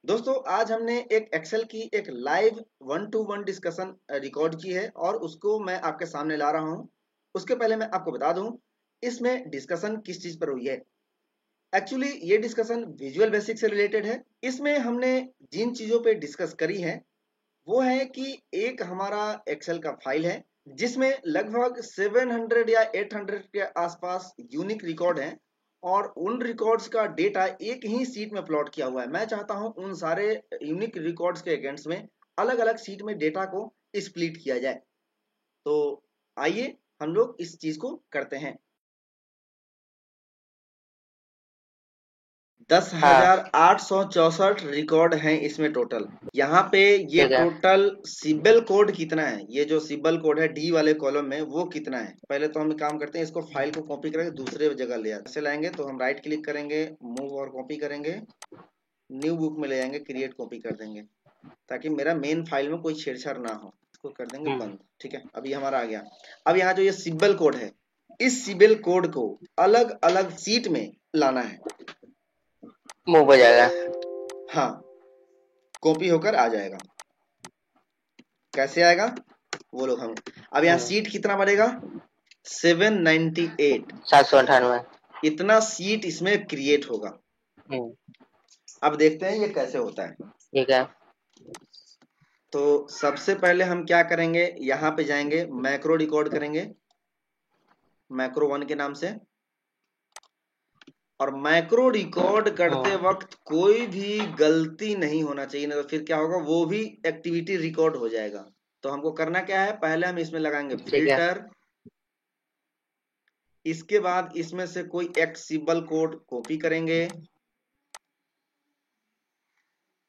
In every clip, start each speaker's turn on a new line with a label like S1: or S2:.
S1: दोस्तों आज हमने एक एक्सेल की एक लाइव 1-to-1 डिस्कशन रिकॉर्ड की है और उसको मैं आपके सामने ला रहा हूं। उसके पहले मैं आपको बता दूं इसमें डिस्कशन किस चीज पर हुई है। एक्चुअली ये डिस्कशन विजुअल बेसिक से रिलेटेड है। इसमें हमने जिन चीजों पे डिस्कस करी है वो है कि एक हमारा एक्सेल का फाइल है जिसमें लगभग 700 या 800 के आसपास यूनिक रिकॉर्ड हैं और उन रिकॉर्ड्स का डेटा एक ही सीट में प्लॉट किया हुआ है। मैं चाहता हूं उन सारे यूनिक रिकॉर्ड्स के अगेंस्ट में अलग अलग सीट में डेटा को स्प्लिट किया जाए। तो आइए हम लोग इस चीज को करते हैं।
S2: हाँ
S1: 10,864 रिकॉर्ड हैं इसमें टोटल। यहाँ पे ये
S2: ठीक है।
S1: टोटल सिबल कोड कितना है, ये जो सिबल कोड है डी वाले कॉलम में वो कितना है। पहले तो हम काम करते हैं, इसको फाइल को कॉपी करके दूसरे जगह ले आते हैं। लाएंगे तो हम राइट क्लिक करेंगे, मूव और कॉपी करेंगे, न्यू बुक में ले जाएंगे, क्रिएट कॉपी कर देंगे ताकि मेरा मेन फाइल में कोई छेड़छाड़ ना हो। इसको कर देंगे बंद। ठीक है, अभी हमारा आ गया। अब यहाँ जो ये सिबल कोड है, इस सिबल कोड को अलग अलग सीट में लाना है।
S2: मूव हो जाएगा।
S1: हाँ, कॉपी होकर आ जाएगा। कैसे आएगा वो लोग हम अब यहाँ सीट कितना बढ़ेगा 798।
S2: 798।
S1: इतना सीट इसमें क्रिएट होगा। अब देखते हैं ये कैसे होता है।
S2: ठीक है।
S1: तो सबसे पहले हम क्या करेंगे, यहाँ पे जाएंगे, मैक्रो रिकॉर्ड करेंगे मैक्रो 1 के नाम से। और मैक्रो रिकॉर्ड करते वक्त कोई भी गलती नहीं होना चाहिए, नहीं तो फिर क्या होगा, वो भी एक्टिविटी रिकॉर्ड हो जाएगा। तो हमको करना क्या है, पहले हम इसमें लगाएंगे
S2: ठीक है।
S1: फिल्टर। इसके बाद इसमें से कोई एक सिंबल कोड कॉपी करेंगे,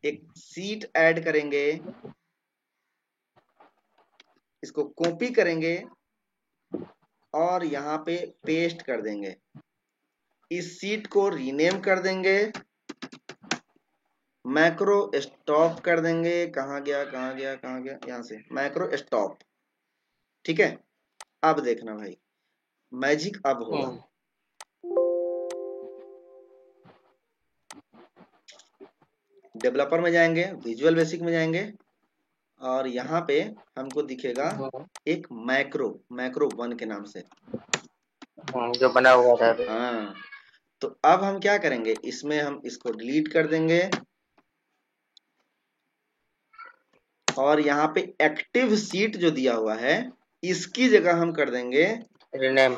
S1: एक सीट ऐड करेंगे, इसको कॉपी करेंगे और यहाँ पे पेस्ट कर देंगे। इस सीट को रीनेम कर देंगे, मैक्रो स्टॉप कर देंगे। कहाँ गया कहाँ गया कहाँ गया, यहाँ से मैक्रो स्टॉप। ठीक है, अब देखना भाई मैजिक अब होगा। डेवलपर में जाएंगे, विजुअल बेसिक में जाएंगे और यहाँ पे हमको दिखेगा एक मैक्रो मैक्रो 1 के नाम से।
S2: जो बना हुआ था अभी।
S1: हाँ, तो अब हम क्या करेंगे, इसमें हम इसको डिलीट कर देंगे और यहाँ पे एक्टिव सीट जो दिया हुआ है इसकी जगह हम कर देंगे,
S2: रिनेम।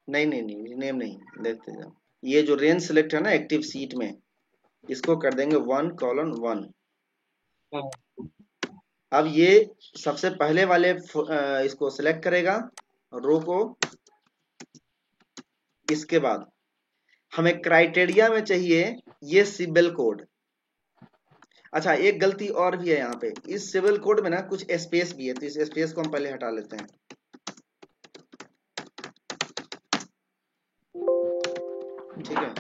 S1: नहीं नहीं नहीं नेम नहीं, देखते जाओ। ये जो रेंज सेलेक्ट है ना एक्टिव सीट में, इसको कर देंगे 1:1। अब ये सबसे पहले वाले इसको सिलेक्ट करेगा रो को। इसके बाद हमें क्राइटेरिया में चाहिए ये सिबल कोड। अच्छा, एक गलती और भी है यहाँ पे, इस सिबल कोड में ना कुछ स्पेस भी है, तो इस स्पेस को हम पहले हटा लेते हैं। ठीक है,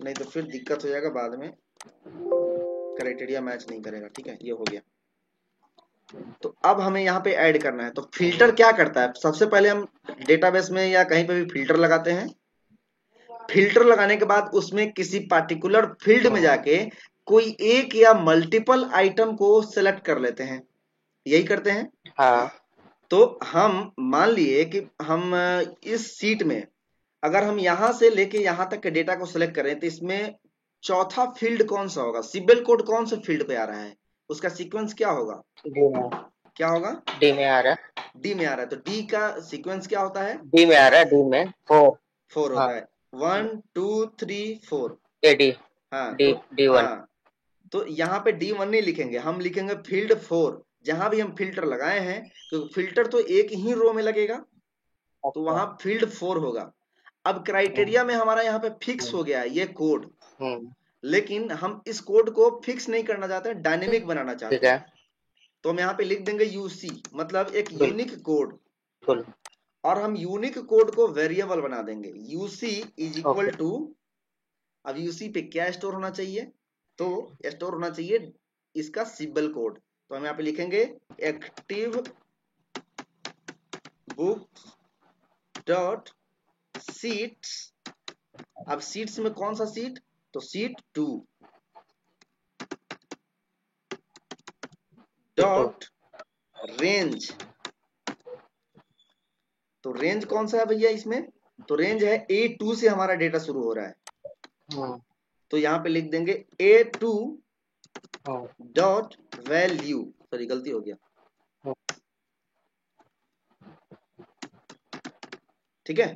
S1: नहीं तो फिर दिक्कत हो जाएगा बाद में, क्राइटेरिया मैच नहीं करेगा। ठीक है, ये हो गया। तो अब हमें यहाँ पे ऐड करना है। तो फिल्टर क्या करता है, सबसे पहले हम डेटाबेस में या कहीं पे भी फिल्टर लगाते हैं। फिल्टर लगाने के बाद उसमें किसी पार्टिकुलर फील्ड में जाके कोई एक या मल्टीपल आइटम को सेलेक्ट कर लेते हैं, यही करते हैं।
S2: हाँ।
S1: तो हम मान लिए कि हम इस सीट में अगर हम यहां से लेके यहां तक के डेटा को सिलेक्ट करें तो इसमें चौथा फील्ड कौन सा होगा, सिबल कोड कौन से फील्ड पे आ रहा है, उसका सीक्वेंस क्या होगा,
S2: डी में।
S1: क्या होगा,
S2: डी में आ रहा है।
S1: डी में आ रहा है। तो डी का सीक्वेंस क्या होता है,
S2: डी में आ रहा है। डी में 4।
S1: 4
S2: हाँ।
S1: होता है। 1 2 3 4।
S2: डी।
S1: हाँ
S2: डी
S1: तो,
S2: डी वन।
S1: हाँ तो यहाँ पे D1 नहीं लिखेंगे, हम लिखेंगे फील्ड 4। जहां भी हम फिल्टर लगाए हैं, क्योंकि फिल्टर तो एक ही रो में लगेगा, तो
S2: अच्छा।
S1: वहां फील्ड 4 होगा। अब क्राइटेरिया में हमारा यहाँ पे फिक्स हो गया है ये कोड, लेकिन हम इस कोड को फिक्स नहीं करना चाहते हैं, डायनेमिक बनाना
S2: ठीक
S1: चाहते
S2: है।
S1: हैं। तो हम यहाँ पे लिख देंगे यूसी, मतलब एक यूनिक कोड।
S2: बिल्कुल।
S1: और हम यूनिक कोड को वेरिएबल बना देंगे, UC is equal
S2: okay.
S1: To. अब यूसी पे क्या स्टोर होना चाहिए, तो स्टोर होना चाहिए इसका सिंबल कोड। तो हम यहाँ पे लिखेंगे एक्टिव बुक डॉट सीट्स। अब सीट्स में कौन सा सीट, तो सीट 2। Dot range. तो रेंज कौन सा है भैया इसमें? तो रेंज है A2 से हमारा डेटा शुरू हो रहा है। तो यहां पे लिख देंगे A2 डॉट वैल्यू। सॉरी गलती हो गया। ठीक है,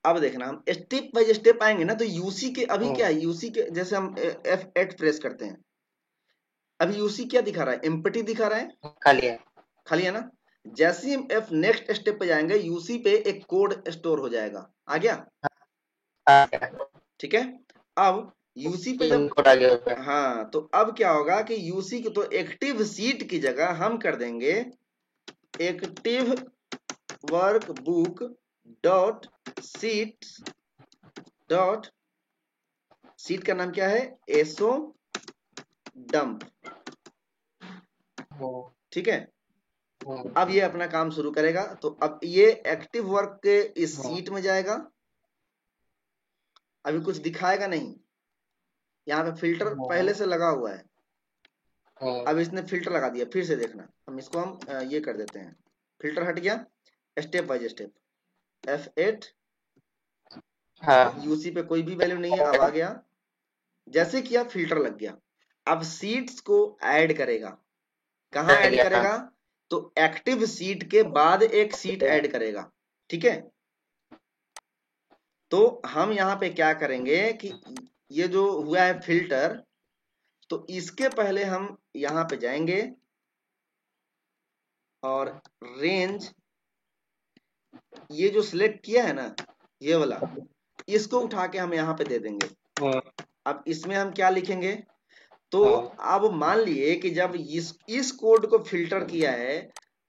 S1: अब देखना हम स्टेप बाय स्टेप आएंगे ना। तो यूसी के अभी क्या है, यूसी के जैसे हम F8 प्रेस करते हैं, अभी यूसी क्या दिखा रहा है? एम्प्टी दिखा रहा है,
S2: खाली है।
S1: खाली है ना। जैसे ही हम F नेक्स्ट स्टेप पे जाएंगे, यूसी पे एक कोड स्टोर हो जाएगा। आ गया? ठीक है, अब यूसी पे जब
S2: कोड आ गया।
S1: हाँ, तो अब क्या होगा कि यूसी की तो एक्टिव सीट की जगह हम कर देंगे active work book dot sheet. Dot seat का नाम क्या है? एसो डंप। ठीक है, अब ये अपना काम शुरू करेगा। तो अब ये एक्टिव वर्क के इस सीट में जाएगा। अभी कुछ दिखाएगा नहीं, यहाँ पे फिल्टर पहले से लगा हुआ है। अब इसने फिल्टर लगा दिया, फिर से देखना। हम इसको ये कर देते हैं, फिल्टर हट गया। Step by step F8, UC पे कोई भी वैल्यू नहीं है, अब आ गया। जैसे किया फिल्टर लग गया। अब सीट्स को ऐड करेगा। कहाँ ऐड करेगा? तो एक्टिव सीट के बाद एक सीट ऐड करेगा। ठीक है, तो हम यहाँ पे क्या करेंगे कि ये जो हुआ है फिल्टर, तो इसके पहले हम यहाँ पे जाएंगे और रेंज, ये जो सिलेक्ट किया है ना, ये वाला, इसको उठा के हम यहाँ पे दे देंगे। अब इसमें हम क्या लिखेंगे? तो अब मान लिए कि जब इस कोड को फिल्टर किया है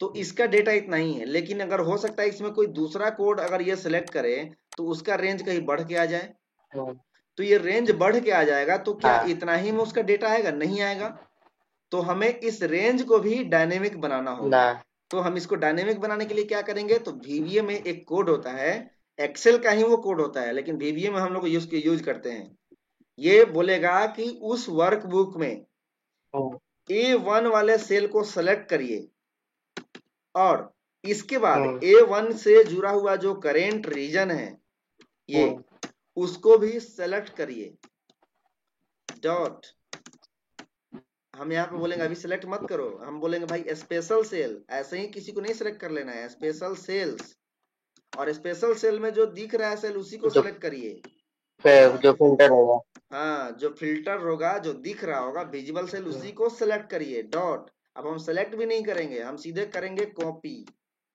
S1: तो इसका डेटा इतना ही है, लेकिन अगर हो सकता है इसमें कोई दूसरा कोड अगर ये सिलेक्ट करे तो उसका रेंज कहीं बढ़ के आ जाए। तो ये रेंज बढ़ के आ जाएगा, तो क्या इतना ही में उसका डेटा आएगा? नहीं आएगा। तो हमें इस रेंज को भी डायनेमिक बनाना होगा। तो हम इसको डायनेमिक बनाने के लिए क्या करेंगे? तो VBA में एक कोड होता है, एक्सेल का ही वो कोड होता है, लेकिन VBA में हम लोग यूज करते हैं। ये बोलेगा कि उस वर्कबुक में A1 वाले सेल को सेलेक्ट करिए और इसके बाद A1 से जुड़ा हुआ जो करेंट रीजन है ये, उसको भी सेलेक्ट करिए। डॉट, हम यहाँ पे बोलेंगे अभी सिलेक्ट मत करो, हम बोलेंगे भाई स्पेशल सेल। ऐसे ही किसी को नहीं सिलेक्ट कर लेना है, स्पेशल सेल्स, और स्पेशल सेल में जो दिख रहा है सेल उसी को सिलेक्ट करिए।
S2: जो फिल्टर होगा,
S1: हाँ, जो फिल्टर होगा, जो दिख रहा होगा विजिबल सेल, उसी को सिलेक्ट करिए। डॉट, अब हम सिलेक्ट भी नहीं करेंगे, हम सीधे करेंगे कॉपी।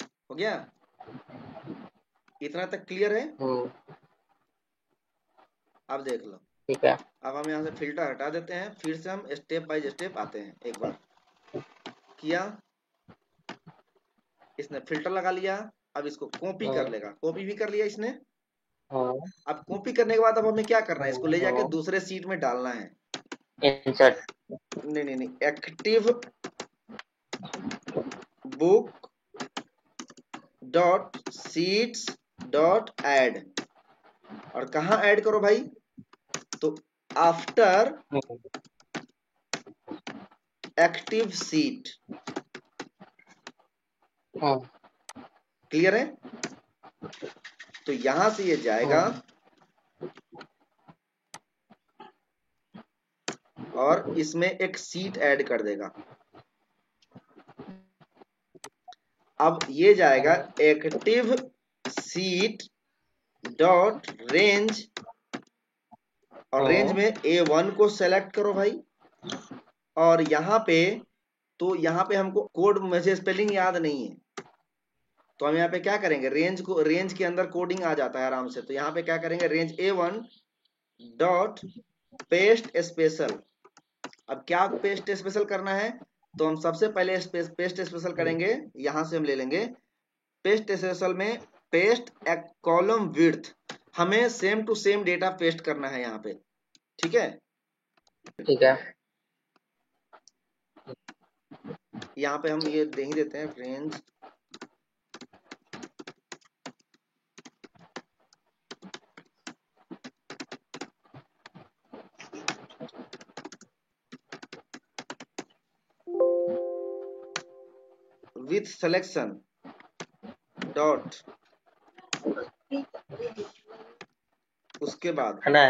S1: हो गया? इतना तक क्लियर है? अब देख लो।
S2: ठीक है,
S1: अब हम यहाँ से फिल्टर हटा देते हैं, फिर से हम स्टेप बाय स्टेप आते हैं। एक बार किया, इसने फिल्टर लगा लिया, अब इसको कॉपी कर लेगा। कॉपी भी कर लिया इसने। अब कॉपी करने के बाद अब हमें क्या करना है? इसको ले जाके दूसरे सीट में डालना है।
S2: इंसर्ट,
S1: नहीं, active book dot seats dot add. और कहा ऐड करो भाई? तो आफ्टर एक्टिव सीट। क्लियर है? तो यहां से ये जाएगा और इसमें एक सीट ऐड कर देगा। अब ये जाएगा एक्टिव सीट डॉट रेंज, और रेंज में A1 को सेलेक्ट करो भाई। और यहाँ पे, तो यहाँ पे हमको कोड, मुझे स्पेलिंग याद नहीं है, तो हम यहाँ पे क्या करेंगे? रेंज को, रेंज के अंदर कोडिंग आ जाता है आराम से। तो यहाँ पे क्या करेंगे? Range A1 dot paste special. अब क्या पेस्ट स्पेशल करना है? तो हम सबसे पहले पेस्ट स्पेशल करेंगे। यहां से हम ले लेंगे पेस्ट स्पेशल में पेस्ट एक कॉलम विड्थ। हमें same to same data paste करना है यहाँ पे। ठीक है,
S2: ठीक है,
S1: यहाँ पे हम ये दे ही देते हैं रेंज विथ सिलेक्शन डॉट, उसके बाद
S2: है ना।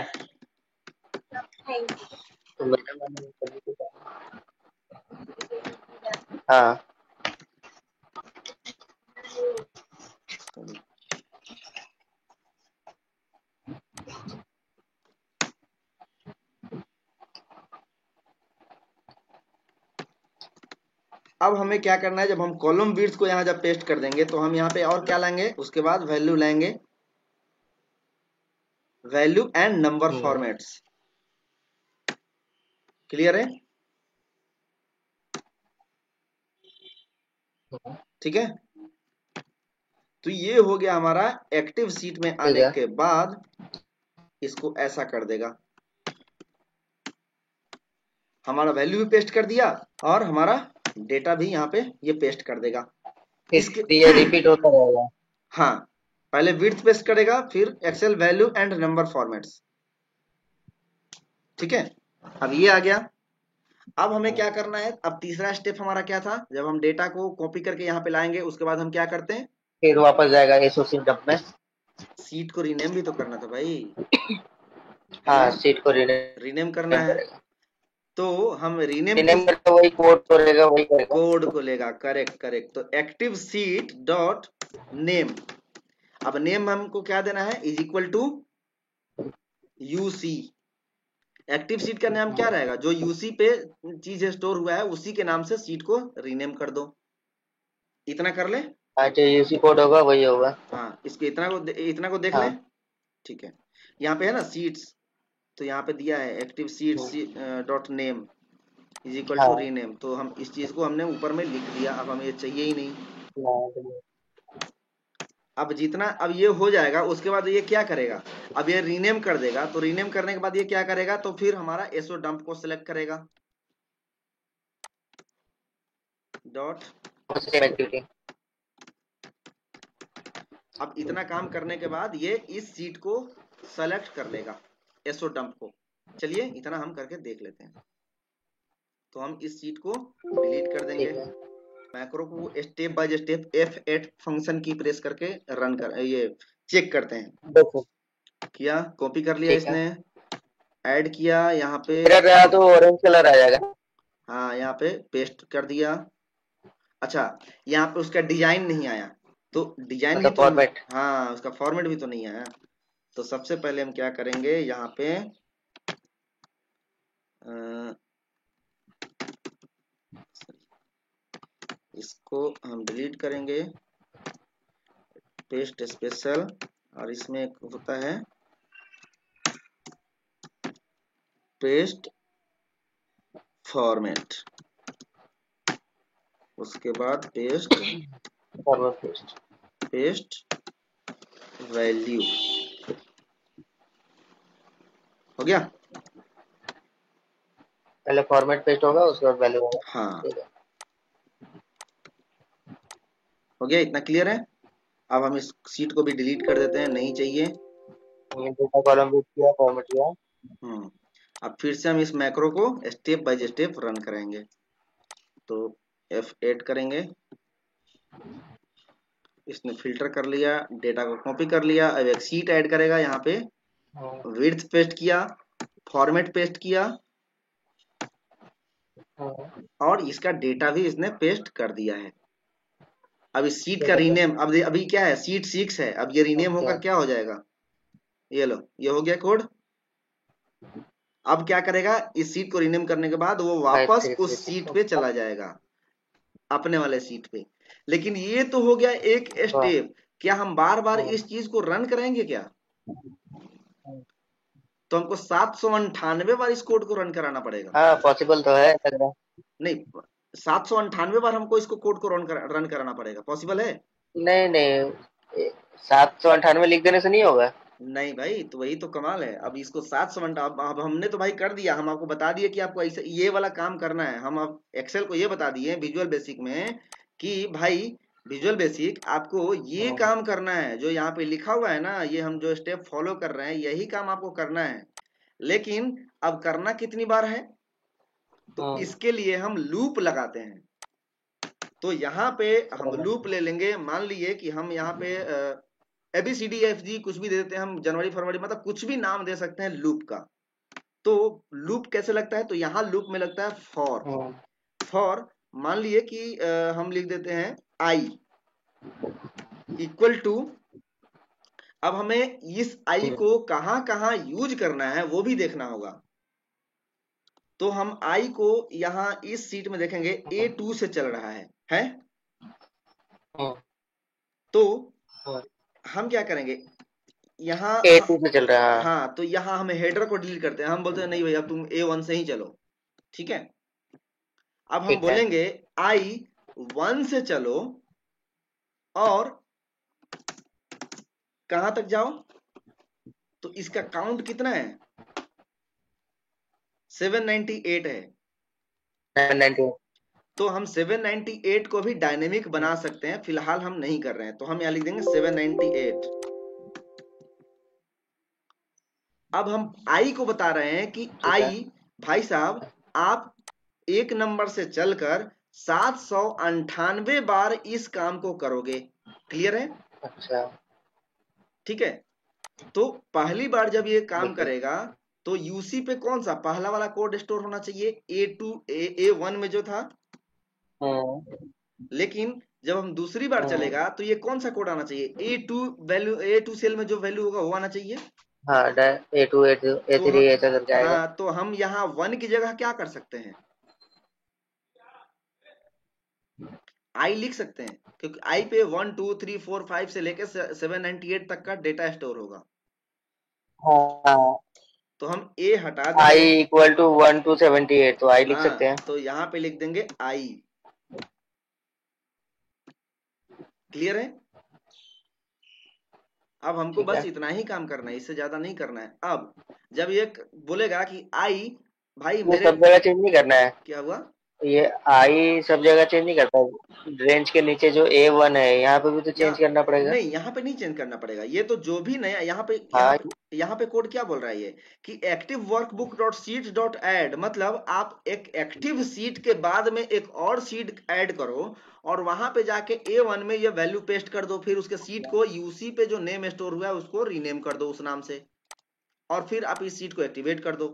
S2: हाँ
S1: अब हमें क्या करना है, जब हम कॉलम विड्थ को यहाँ जब पेस्ट कर देंगे तो हम यहाँ पे और क्या लाएंगे, उसके बाद वैल्यू लाएंगे, value and number formats. Clear है? ठीक है, तो ये हो गया हमारा एक्टिव सीट में
S2: ठीक
S1: आने
S2: है।
S1: के बाद इसको ऐसा कर देगा, हमारा वैल्यू भी पेस्ट कर दिया और हमारा डेटा भी यहाँ पे ये पेस्ट कर देगा। इसके
S2: फिर ये रिपीट होता रहेगा।
S1: हाँ, पहले विड्थ पेस्ट करेगा, फिर excel value and number formats. ठीक है, अब ये आ गया। अब हमें क्या करना है, अब तीसरा स्टेप हमारा क्या था, जब हम डेटा को कॉपी करके यहाँ पे लाएंगे उसके बाद हम क्या करते हैं,
S2: फिर वापस जाएगा एसओसी डब में।
S1: सीट को रीनेम भी तो करना था भाई, है
S2: हाँ
S1: ना,
S2: सीट को रीनेम
S1: रीनेम करना है।
S2: करेगा।
S1: तो हम रीनेम
S2: रीनेम
S1: किस
S2: करके वही कोड को रहेगा, वही करेगा।
S1: कोड को लेगा, करेक्ट करेक्ट। तो एक्टिव सीट डॉट नेम, अब नेम हमको क्या देना है, is equal to UC. Active sheet का नाम क्या रहेगा, जो यूसी पे चीज स्टोर हुआ है उसी के नाम से सीट को रीनेम कर दो। इतना कर ले,
S2: हाँ जो यूसी कोड होगा वही होगा।
S1: हाँ इसको इतना को देख ले।
S2: हाँ
S1: ठीक है, यहाँ पे है ना सीट्स, तो यहाँ पे दिया है active sheets dot name is equal to
S2: हाँ
S1: रीनेम, तो हम इस चीज को हमने ऊपर में लिख दिया, अब हमें ये चाहिए ही नहीं। अब जितना, अब ये हो जाएगा उसके बाद ये क्या करेगा, अब ये रीनेम कर देगा, तो रीनेम करने के बाद ये क्या करेगा, तो फिर हमारा एसओ डंप को सिलेक्ट करेगा डॉट।
S2: एक्टिविटी।
S1: अब इतना काम करने के बाद ये इस सीट को सेलेक्ट कर लेगा, एसओ डंप को। चलिए इतना हम करके देख लेते हैं। तो हम इस सीट को डिलीट कर देंगे,
S2: ठीक है।
S1: मैक्रो को step by step F8 function की प्रेस करके रन कर, ये चेक करते हैं।
S2: देखो
S1: किया, कॉपी कर लिया
S2: ठीक है।
S1: इसने, ऐड किया यहाँ पे,
S2: मेरा रहा तो ऑरेंज कलर आ जाएगा।
S1: हाँ यहाँ पे पेस्ट कर दिया। अच्छा, यहाँ पे उसका डिजाइन नहीं आया, तो डिजाइन भी
S2: मतलब
S1: तो,
S2: फॉर्मेट।
S1: हाँ उसका फॉर्मेट भी तो नहीं आया। तो सबसे पहले हम क्या करेंगे, यहाँ पे इसको हम डिलीट करेंगे, पेस्ट स्पेशल, और इसमें एक होता है पेस्ट फॉर्मेट, उसके बाद paste
S2: forward paste.
S1: Paste value, हो गया।
S2: पहले फॉर्मेट पेस्ट होगा उसके बाद वैल्यू होगा।
S1: हाँ
S2: ठीक है।
S1: हो गया, इतना क्लियर है। अब हम इस सीट को भी डिलीट कर देते हैं, नहीं चाहिए।
S2: डेटा कॉलम भी किया, फॉर्मेट किया।
S1: अब फिर से हम इस मैक्रो को स्टेप बाय स्टेप रन करेंगे। तो F8 करेंगे, इसने फिल्टर कर लिया, डेटा को कॉपी कर लिया, अब एक सीट ऐड करेगा, यहाँ पे विड्थ पेस्ट किया, फॉर्मेट पेस्ट किया, और इसका डेटा भी इसने पेस्ट कर दिया है। अब इस सीट का रीनेम, अब अभी क्या है, सीट 6 है, अब ये रीनेम होकर क्या हो जाएगा, ये लो, ये हो गया कोड। अब क्या करेगा, इस सीट को रीनेम करने के बाद वो वापस उस सीट पे चला जाएगा, अपने वाले सीट पे। लेकिन ये तो हो गया एक स्टेप, क्या हम बार बार इस चीज को रन करेंगे क्या, तो हमको 798 बार इस कोड को रन कराना पड़ेगा।
S2: हाँ पॉसिबल तो है लग रहा।
S1: नहीं, 798 बार हमको इसको कोड को रन कराना पड़ेगा, पॉसिबल है?
S2: नहीं नहीं 798 लिख देने से नहीं होगा।
S1: नहीं भाई, तो वही तो कमाल है। अब इसको 798, अब हमने तो भाई कर दिया, हम आपको बता दिए कि आपको ऐसे ये वाला काम करना है। हम अब एक्सेल को ये बता दिए विजुअल बेसिक में कि भाई विजुअल बेसिक आपको ये काम करना है, जो यहाँ पे लिखा हुआ है ना, ये हम जो स्टेप फॉलो कर रहे हैं यही काम आपको करना है। लेकिन अब करना कितनी बार है, तो इसके लिए हम लूप लगाते हैं। तो यहाँ पे हम लूप ले लेंगे, मान लीजिए कि हम यहाँ पे ABCDFG कुछ भी दे देते हैं हम, जनवरी फरवरी, मतलब कुछ भी नाम दे सकते हैं लूप का। तो लूप कैसे लगता है, तो यहाँ लूप में लगता है फॉर मान लीजिए कि हम लिख देते हैं i इक्वल टू, अब हमें इस i को कहां कहां यूज करना है वो भी देखना होगा। तो हम i को यहां इस सीट में देखेंगे A2 से चल रहा है? तो हम क्या करेंगे, यहाँ
S2: A2 से चल रहा है।
S1: हाँ, तो यहाँ हम हेडर को डिलीट करते हैं, हम बोलते हैं नहीं भैया तुम A1 से ही चलो, ठीक है। अब हम
S2: ठीक है।
S1: बोलेंगे I1 से चलो और कहां तक जाओ, तो इसका काउंट कितना है, 798 है।
S2: 798।
S1: तो हम 798 को भी डायनेमिक बना सकते हैं, फिलहाल हम नहीं कर रहे हैं, तो हम यहाँ लिख देंगे 798। अब हम आई को बता रहे हैं कि आई भाई साहब आप एक नंबर से चलकर 798 बार इस काम को करोगे, क्लियर है?
S2: अच्छा,
S1: ठीक है। तो पहली बार जब ये काम करेगा तो यूसी पे कौन सा पहला वाला कोड स्टोर होना चाहिए, A1 में जो था, लेकिन जब हम दूसरी बार चलेगा तो ये कौन सा कोड आना चाहिए, A2 सेल में जो वैल्यू होगा वो आना चाहिए।
S2: हाँ, A2 A3 ऐसा करके आएगा।
S1: हाँ, तो हम यहाँ 1 की जगह क्या कर सकते हैं, आई लिख सकते हैं, क्योंकि आई पे 1 2 3 4 5 से लेकर 798 तक का डेटा स्टोर होगा।
S2: हाँ,
S1: तो हम ए हटा
S2: I
S1: देंगे,
S2: इक्वल टू 1 to 78, तो I लिख सकते हैं।
S1: तो यहाँ पे लिख देंगे आई, क्लियर है? अब हमको बस इतना ही काम करना है, इससे ज्यादा नहीं करना है। अब जब ये बोलेगा कि आई भाई मेरे,
S2: सब जगह चेंज नहीं करना है,
S1: क्या हुआ,
S2: ये I सब जगह चेंज नहीं करता है। रेंज के नीचे जो A1 है यहाँ पे भी तो चेंज करना पड़ेगा।
S1: नहीं, यहाँ पे नहीं चेंज करना पड़ेगा, ये तो जो भी नया
S2: हाँ,
S1: यहाँ पे कोड क्या बोल रहा है ये कि active workbook dot sheet dot add, मतलब आप एक एक्टिव सीट के बाद में एक और सीट ऐड करो और वहां पे जाके A1 में ये वैल्यू पेस्ट कर दो, फिर उसके सीट को यूसी पे जो नेम स्टोर हुआ है उसको रीनेम कर दो उस नाम से, और फिर आप इस सीट को एक्टिवेट कर दो।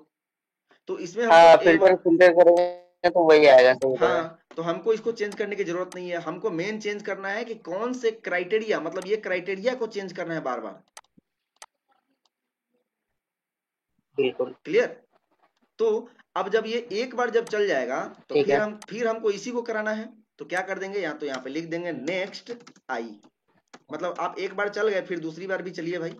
S1: तो इसमें हमको
S2: फिल्टर करेंगे तो वही आएगा, सही है।
S1: हाँ, तो हमको इसको चेंज करने की जरूरत नहीं है, हमको मेन चेंज करना है कि कौन से क्राइटेरिया, मतलब ये क्राइटेरिया को चेंज करना है बार बार,
S2: बिल्कुल
S1: क्लियर? तो अब जब ये एक बार जब चल जाएगा तो फिर हमको इसी को कराना है, तो क्या कर देंगे, या तो यहाँ पे लिख देंगे नेक्स्ट आई, मतलब आप एक बार चल गए फिर दूसरी बार भी चलिए भाई,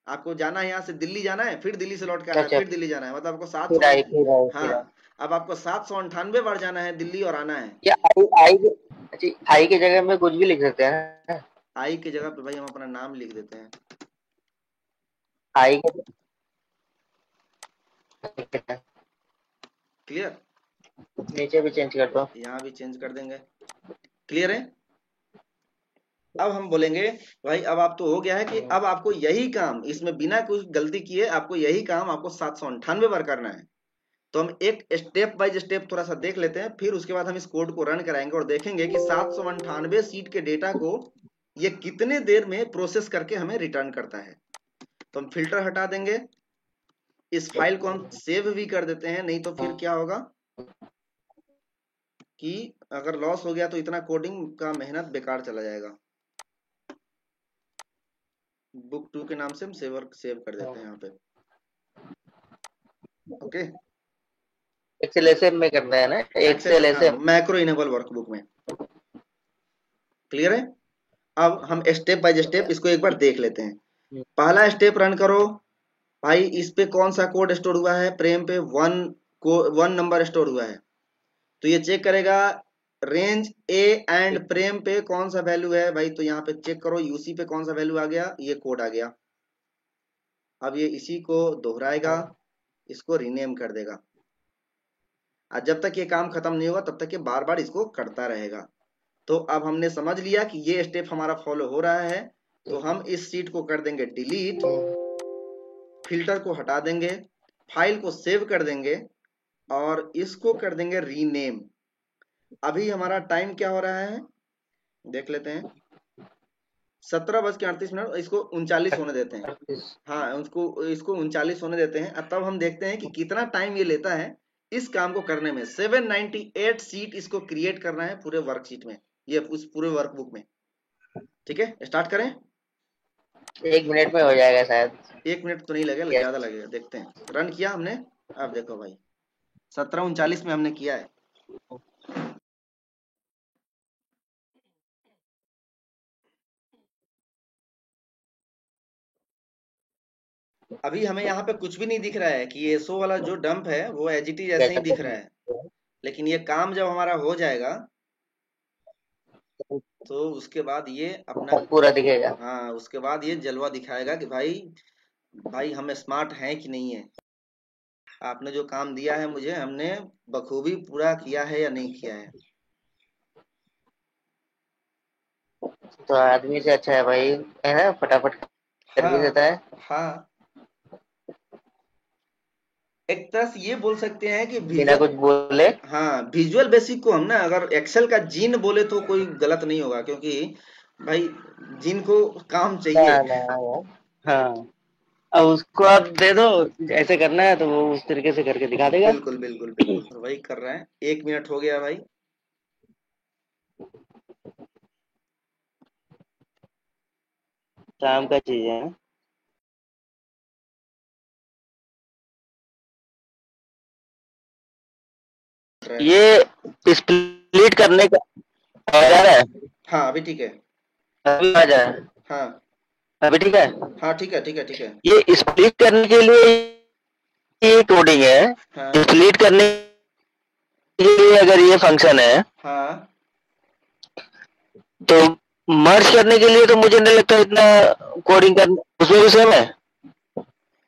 S1: आपको जाना है यहाँ से दिल्ली जाना है, फिर दिल्ली से लौट के आना है, फिर दिल्ली जाना है, मतलब आपको 700, हाँ, अब आपको 798 बार जाना है दिल्ली और आना है।
S2: या आई की जगह में कुछ भी लिख सकते हैं,
S1: आई की जगह पे भाई हम अपना नाम लिख देते हैं,
S2: आई के,
S1: क्लियर?
S2: नीचे भी चेंज कर दो,
S1: यहाँ भी चेंज कर देंगे, क्लियर है? अब हम बोलेंगे भाई अब आप तो हो गया है कि अब आपको यही काम इसमें बिना कुछ गलती किए आपको यही काम आपको 798 बार करना है। तो हम एक स्टेप बाय स्टेप थोड़ा सा देख लेते हैं, फिर उसके बाद हम इस कोड को रन कराएंगे और देखेंगे कि 798 सीट के डेटा को ये कितने देर में प्रोसेस करके हमें रिटर्न करता है। तो हम फिल्टर हटा देंगे, इस फाइल को हम सेव भी कर देते हैं, नहीं तो फिर क्या होगा कि अगर लॉस हो गया तो इतना कोडिंग का मेहनत बेकार चला जाएगा। बुक 2 के नाम से हम सेव कर देते हैं यहाँ पे, ओके।
S2: एक्सेल एसएम में करना है ना, excel SM
S1: macro enabled workbook में, क्लियर है? अब हम स्टेप बाय स्टेप इसको एक बार देख लेते हैं। पहला स्टेप रन करो भाई, इस पे कौन सा कोड स्टोर हुआ है, प्रेम पे 1 नंबर स्टोर हुआ है, तो ये चेक करेगा रेंज ए एंड प्रेम पे कौन सा वैल्यू है भाई, तो यहाँ पे चेक करो यूसी पे कौन सा वैल्यू आ गया, ये कोड आ गया। अब ये इसी को दोहराएगा, इसको रीनेम कर देगा, और जब तक ये काम खत्म नहीं होगा तब तक ये बार बार इसको करता रहेगा। तो अब हमने समझ लिया कि ये स्टेप हमारा फॉलो हो रहा है, तो हम इस सीट को कर देंगे डिलीट, फिल्टर को हटा देंगे, फाइल को सेव कर देंगे और इसको कर देंगे रीनेम। अभी हमारा टाइम क्या हो रहा है देख लेते हैं, 17:38। इसको 39 होने देते हैं। हाँ, उसको इसको 39 होने देते हैं। अब तब हम देखते हैं कि कितना टाइम ये लेता है इस काम को करने में। 798 सीट इसको क्रिएट करना है पूरे वर्कशीट में, ये उस पूरे वर्कबुक में। ठीक है, स्टार्ट करें।
S2: 1 मिनट में हो जाएगा शायद।
S1: 1 मिनट तो नहीं लगेगा,
S2: Yes.
S1: ज्यादा लगेगा। देखते हैं, रन किया हमने। अब देखो भाई, 17:39 में हमने किया है। अभी हमें यहाँ पे कुछ भी नहीं दिख रहा है कि ये शो वाला जो डंप है वो एजिटी जैसे ही दिख रहा है, लेकिन ये काम जब हमारा हो जाएगा तो उसके बाद ये अपना,
S2: पूरा दिखेगा।
S1: हाँ, उसके बाद ये जलवा दिखाएगा कि भाई भाई हम स्मार्ट हैं कि नहीं है, आपने जो काम दिया है मुझे, हमने बखूबी पूरा किया है या नहीं किया है।
S2: तो आदमी से अच्छा है भाई, है ना, फटाफट कर भी
S1: हाँ
S2: देता है।
S1: हाँ, एक तरह से ये बोल सकते हैं कि
S2: बिना
S1: विजुअल,
S2: कुछ बोले।
S1: हाँ, विजुअल बेसिक को हम ना अगर एक्सेल का जीन बोले तो कोई गलत नहीं होगा, क्योंकि भाई जीन को काम
S2: ना
S1: चाहिए।
S2: ना यार। हाँ, अब उसको आप दे दो ऐसे करना है तो वो उस तरीके से करके दिखा देगा।
S1: बिल्कुल बिल्कुल बिल्कुल, और वही कर रहे हैं। 1 मिनट हो गया भाई।
S2: काम का चीज है। ये स्प्लिट करने का आ जा रहा है।
S1: हाँ अभी ठीक है।
S2: अभी आ जा रहा है।
S1: हाँ
S2: अभी ठीक है।
S1: हाँ, ठीक है ठीक है ठीक है।
S2: ये स्प्लिट करने के लिए ये कोडिंग है।
S1: हाँ
S2: स्प्लिट करने के लिए अगर ये फंक्शन है
S1: हाँ,
S2: तो मर्ज करने के लिए तो मुझे नहीं लगता इतना कोडिंग करना उसमें भी सेम है।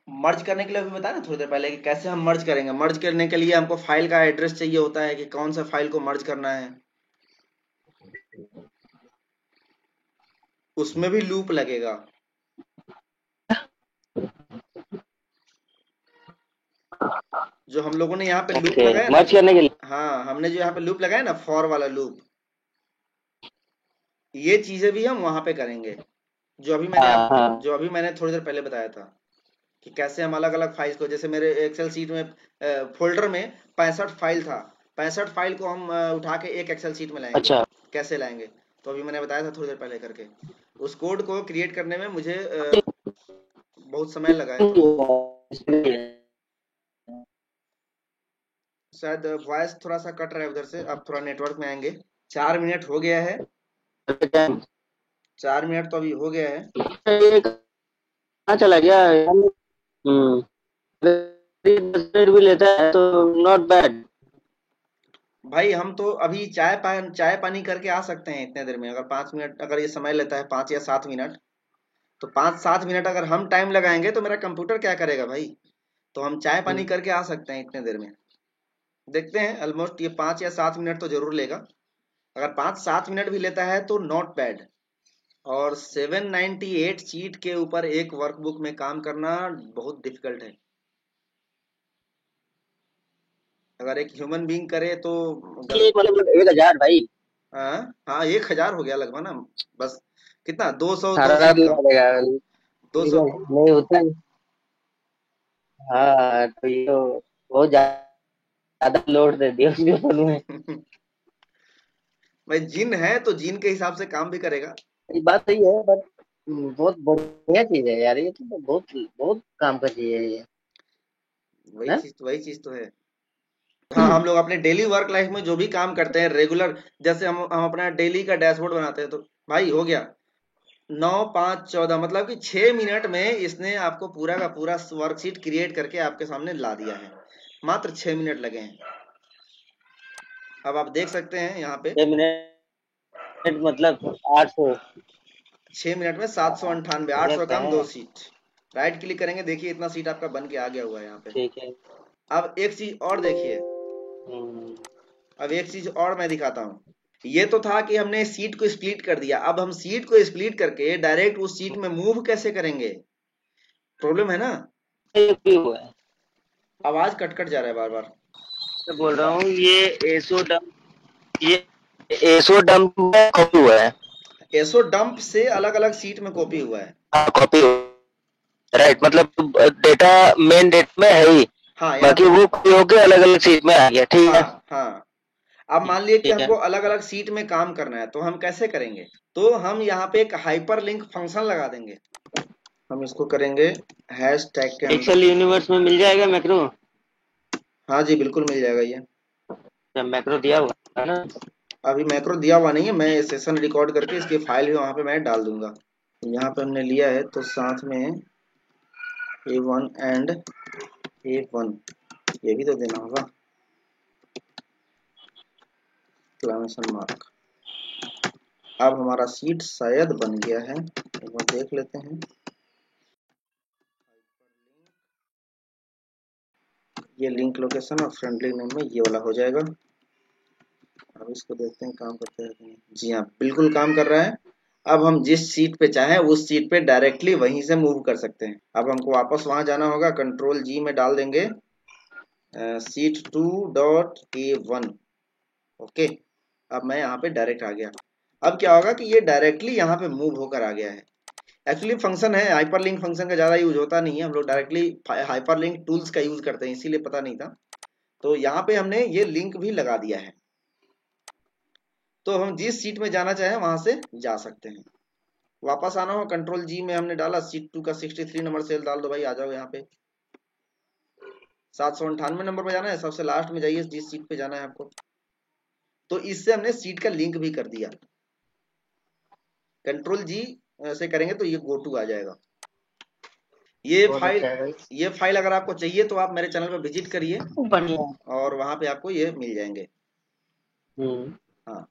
S1: मर्ज करने के लिए अभी बताया ना थोड़ी देर पहले कि कैसे हम मर्ज करेंगे। मर्ज करने के लिए हमको फाइल का एड्रेस चाहिए होता है कि कौन सा फाइल को मर्ज करना है, उसमें भी लूप लगेगा। जो हम लोगों ने यहाँ पे लूप
S2: ओके,
S1: लगाया ना,
S2: मर्ज करने के लिए।
S1: हाँ, हमने जो यहाँ पे लूप लगाया ना, फॉर वाला लूप, ये चीजें भी हम वहां पे करेंगे। जो अभी मैंने
S2: हाँ
S1: आप
S2: हाँ।
S1: जो अभी मैंने थोड़ी देर पहले बताया था कि कैसे हम अलग अलग फाइल्स को, जैसे मेरे एक्सेल सीट में फोल्डर में 65 फाइल था, 65 फाइल को हम उठा के एक एक्सेल सीट में लाएंगे।
S2: अच्छा।
S1: कैसे लाएंगे, तो अभी मैंने बताया था थोड़ी देर पहले करके। उस कोड को क्रिएट करने में मुझे बहुत समय लगा है थोड़ा। शायद वॉइस थोड़ा सा कट रहा है उधर से, आप थोड़ा नेटवर्क में आएंगे। 4 मिनट हो गया है, 4 मिनट तो अभी हो गया है।
S2: ये कहाँ चला गया। हम्म। 10 मिनट भी लेता है तो नॉट बैड।
S1: भाई हम तो अभी चाय पानी करके आ सकते हैं इतने देर में। अगर 5 मिनट अगर ये समय लेता है, 5 या 7 मिनट, तो 5-7 मिनट अगर हम टाइम लगाएंगे तो मेरा कंप्यूटर क्या करेगा भाई। तो हम चाय पानी करके आ सकते हैं इतने देर में। देखते हैं, ऑलमोस्ट ये 5 या 7 मिनट तो जरूर लेगा। अगर 5-7 मिनट भी लेता है तो नॉट बैड। और 798 शीट के ऊपर एक वर्कबुक में काम करना बहुत डिफिकल्ट है। अगर एक ह्यूमन बीइंग करे तो गल,
S2: मतलब 1,000 भाई।
S1: हाँ हाँ, 1,000 हो गया लगभग ना। बस कितना, 200 दो
S2: सारा
S1: सीट
S2: दिन
S1: का,
S2: लगेगा।
S1: 200।
S2: नहीं होता है। हाँ तो ये तो बहुत ज्यादा लोड दे दिया उसके ऊपर में।
S1: भाई जिन है तो जिन के हिसाब से काम भी करेगा।
S2: ये बात सही है बट बहुत बढ़िया चीज है यार, ये तो बहुत बहुत काम का चीज है ये। है?
S1: वही चीज तो है। हाँ, हम लोग अपने डेली वर्क लाइफ में जो भी काम करते हैं रेगुलर, जैसे हम अपना डेली का डैशबोर्ड बनाते हैं, तो भाई हो गया 9-5-14, मतलब कि 6 मिनट में इसने आपको पूरा का पूरा वर्कशीट क्रिएट करके आपके सामने ला दिया है। मात्र 6 मिनट लगे हैं। अब आप देख सकते हैं यहाँ पे
S2: 6 मिनट मतलब 800।
S1: 6 मिनट में 798, 800
S2: गजब
S1: काम, दो
S2: है।
S1: सीट। राइट क्लिक करेंगे, देखिए इतना सीट आपका बन के आ गया हुआ है यहाँ पे।
S2: ठीक है।
S1: अब एक चीज और देखिए,
S2: हम्म।
S1: अब एक चीज और मैं दिखाता हूँ। ये तो था कि हमने सीट को स्प्लिट कर दिया, अब हम सीट को स्प्लिट करके डायरेक्ट उस सीट में मूव कैसे करेंगे, प्रॉब्लम है ना।
S2: ये क्यों हुआ है?
S1: आवाज कट कट जा रहा है बार बार।
S2: मैं बोल रहा हूँ ये एसो डम ये एसो डंप में कॉपी हुआ है।
S1: एसो डंप से अलग अलग सीट में कॉपी हुआ है।
S2: हाँ कॉपी, राइट, मतलब डेटा मेन डेटा में है ही,
S1: हाँ यहाँ
S2: बाकी
S1: पे।
S2: वो कॉपी होके अलग अलग सीट में आ गया। ठीक है,
S1: हाँ हाँ। अब मान लिए कि
S2: ठीक है।
S1: हमको अलग अलग सीट में काम करना है, तो हम कैसे करेंगे? तो हम यहाँ पे एक हाइपर लिंक फंक्शन लगा देंगे। हम इसको करेंगे हैश टैग के अंदर।
S2: एक्सेल यूनिवर्स में मिल जाएगा मैक्रो?
S1: हाँ जी बिल्कुल मिल जाएगा ये।
S2: मैक्रो दिया हुआ है ना?
S1: अभी मैक्रो दिया हुआ नहीं है, मैं सेशन रिकॉर्ड करके इसकी फाइल भी वहां पे मैं डाल दूंगा। यहाँ पे हमने लिया है तो साथ में A1 एंड A1 ये भी तो देना होगा, एक्सक्लेमेशन मार्क। अब हमारा सीट शायद बन गया है, एक बार देख लेते हैं। ये लिंक लोकेशन और फ्रेंडली नेम में ये वाला हो जाएगा। अब इसको देखते हैं काम करते हैं कि नहीं। जी हाँ बिल्कुल काम कर रहा है। अब हम जिस सीट पे चाहें उस सीट पे डायरेक्टली वहीं से मूव कर सकते हैं। अब हमको वापस वहां जाना होगा, कंट्रोल जी में डाल देंगे सीट 2.A1। ओके, अब मैं यहाँ पे डायरेक्ट आ गया। अब क्या होगा कि ये डायरेक्टली यहाँ पे मूव होकर आ गया है। एक्चुअली फंक्शन है, हाइपरलिंक फंक्शन का ज्यादा यूज होता नहीं है, हम लोग डायरेक्टली हाइपरलिंक टूल्स का यूज करते हैं, इसीलिए पता नहीं था। तो यहाँ पे हमने ये लिंक भी लगा दिया है, तो हम जिस सीट में जाना चाहें वहां से जा सकते हैं। वापस आना हो, कंट्रोल जी में हमने डाला सीट 2 का 63 नंबर सेल डाल दो भाई, आ जाओ यहाँ पे। 798 नंबर पे जाना है, सबसे लास्ट में जाइए जिस सीट पे जाना है आपको। तो इससे हमने सीट का लिंक भी कर दिया। कंट्रोल जी से करेंगे तो ये गो टू आ जाएगा।
S2: बहुत अच्छा है भाई।
S1: ये फाइल अगर आपको चाहिए तो आप मेरे चैनल पर विजिट करिए
S2: बढ़िया।
S1: और वहां पे आपको ये मिल जाएंगे।
S2: हम्म।
S1: हाँ।